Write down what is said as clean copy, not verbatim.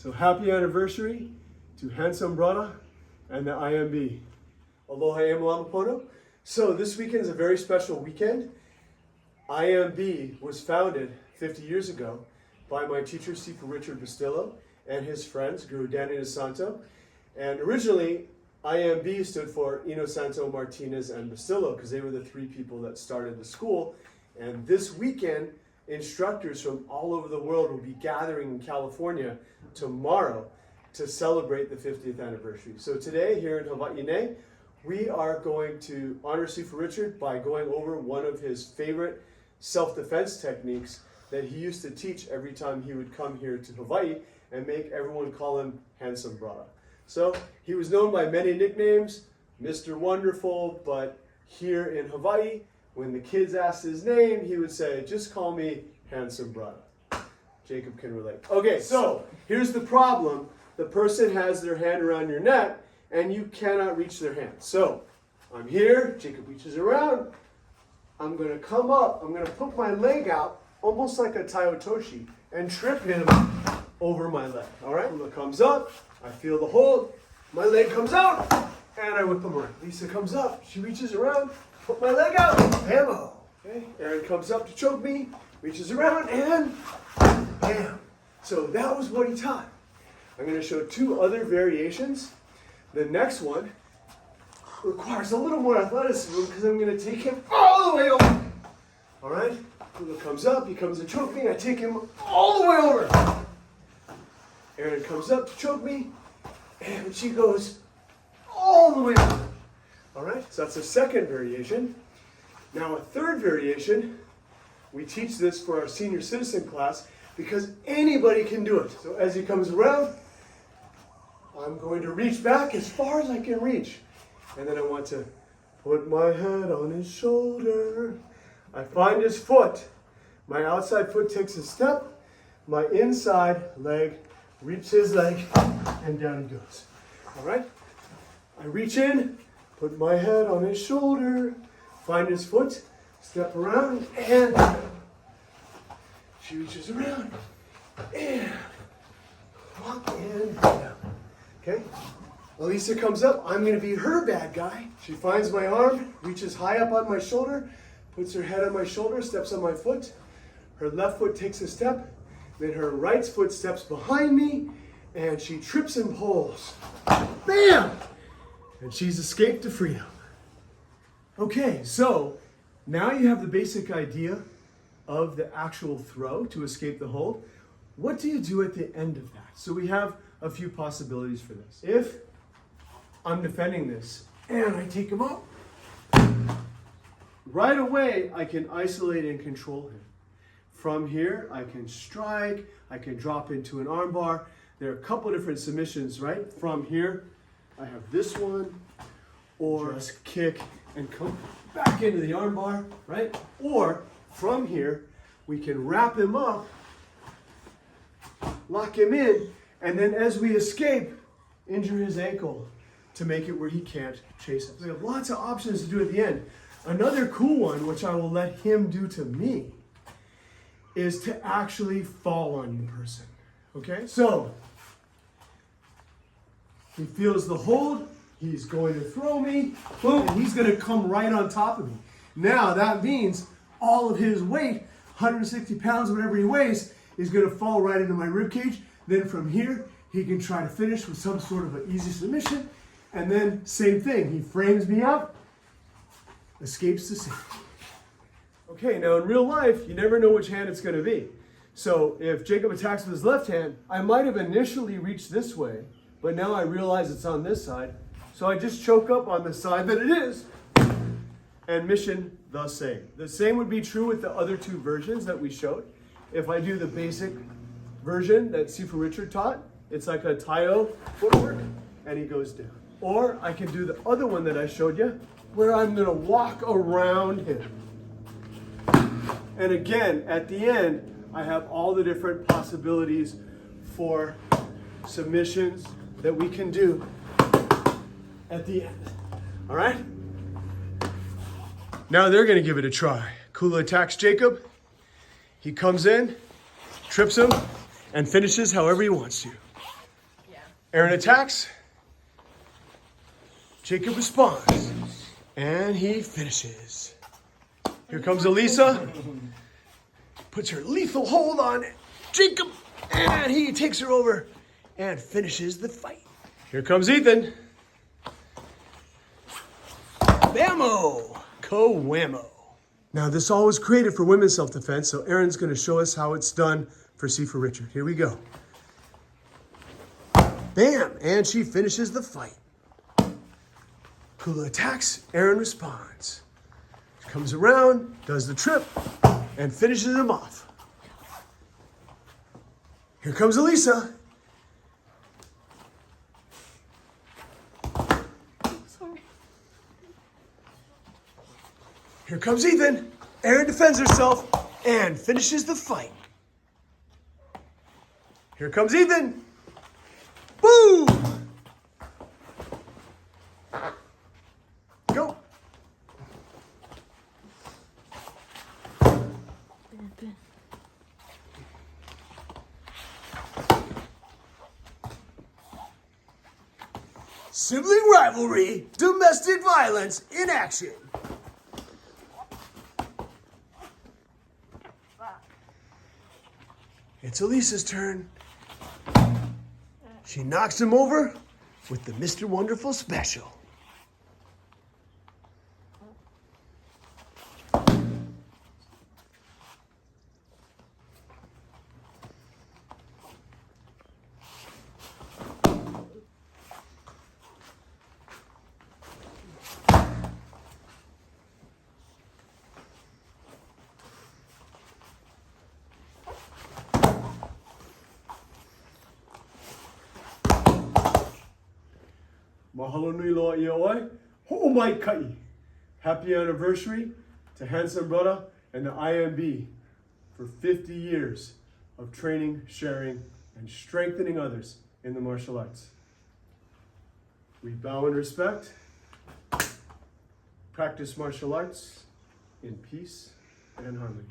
So happy anniversary to Handsome Brother and the IMB. Aloha e Moamapono. So this weekend is a very special weekend. IMB was founded 50 years ago by my teacher, Sifu Richard Bustillo, and his friends, Guru Danny DeSanto. And originally, IMB stood for Ino Santo, Martinez, and Bustillo, because they were the three people that started the school. And this weekend, instructors from all over the world will be gathering in California tomorrow to celebrate the 50th anniversary. So today, here in Hawaii, we are going to honor Sifu Richard by going over one of his favorite self-defense techniques that he used to teach every time he would come here to Hawaii and make everyone call him Handsome Brother. So he was known by many nicknames, Mr. Wonderful, but here in Hawaii, when the kids asked his name, he would say, just call me Handsome Brother. Jacob can relate. Okay, so here's the problem. The person has their hand around your neck and you cannot reach their hand. So I'm here, Jacob reaches around. I'm gonna come up, I'm gonna put my leg out, almost like a Taiotoshi, and trip him over my leg, all right? Lisa comes up, I feel the hold, my leg comes out, and I whip him around. Lisa comes up, she reaches around, put my leg out, bam-o. Okay, Aaron comes up to choke me, reaches around, and bam. So that was what he taught. I'm gonna show two other variations. The next one requires a little more athleticism because I'm going to take him all the way over. All right? Lula comes up, he comes to choke me, I take him all the way over. Erin comes up to choke me, and she goes all the way over. All right? So that's a second variation. Now a third variation, we teach this for our senior citizen class because anybody can do it. So as he comes around, I'm going to reach back as far as I can reach. And then I want to put my head on his shoulder. I find his foot. My outside foot takes a step. My inside leg reaches his leg, and down he goes. All right? I reach in, put my head on his shoulder, find his foot, step around, and she reaches around, and walk and down. Okay? Elisa comes up, I'm going to be her bad guy. She finds my arm, reaches high up on my shoulder, puts her head on my shoulder, steps on my foot. Her left foot takes a step, then her right foot steps behind me, and she trips and pulls. Bam! And she's escaped to freedom. Okay, so now you have the basic idea of the actual throw to escape the hold. What do you do at the end of that? So we have a few possibilities for this. If I'm defending this and I take him up, right away I can isolate and control him. From here I can strike, I can drop into an armbar. There are a couple different submissions, right? From here I have this one, or just kick and come back into the armbar, right? Or from here we can wrap him up, lock him in, and then as we escape, injure his ankle to make it where he can't chase us. We have lots of options to do at the end. Another cool one, which I will let him do to me, is to actually fall on the person. Okay? So, he feels the hold, he's going to throw me, boom, and he's going to come right on top of me. Now, that means all of his weight, 160 pounds, whatever he weighs, is going to fall right into my ribcage. Then from here, he can try to finish with some sort of an easy submission. And then, same thing, he frames me up, escapes to safety. Okay, now in real life, you never know which hand it's going to be. So if Jacob attacks with his left hand, I might have initially reached this way, but now I realize it's on this side. So I just choke up on the side that it is, and mission the same. The same would be true with the other two versions that we showed. If I do the basic version that Sifu Richard taught, it's like a Taio footwork, and he goes down. Or I can do the other one that I showed you, where I'm gonna walk around him. And again, at the end, I have all the different possibilities for submissions that we can do at the end. All right? Now they're gonna give it a try. Kula attacks Jacob. He comes in, trips him, and finishes however he wants to. Yeah. Aaron attacks. Jacob responds. And he finishes. Here comes Elisa. Puts her lethal hold on Jacob. And he takes her over and finishes the fight. Here comes Ethan. Bammo! Kawammo. Now this all was created for women's self-defense, so Aaron's going to show us how it's done for Sifu Richard. Here we go. Bam! And she finishes the fight. Kula attacks, Aaron responds. Comes around, does the trip, and finishes him off. Here comes Elisa. Sorry. Here comes Ethan. Aaron defends herself and finishes the fight. Here comes Ethan. Boom! Go. Sibling rivalry, domestic violence in action. It's Elisa's turn. She knocks him over with the Mr. Wonderful special. Mahalo nui loa ia oi. Ho'o mai kai. Happy anniversary to handsome brother and the IMB for 50 years of training, sharing, and strengthening others in the martial arts. We bow in respect, practice martial arts in peace and harmony.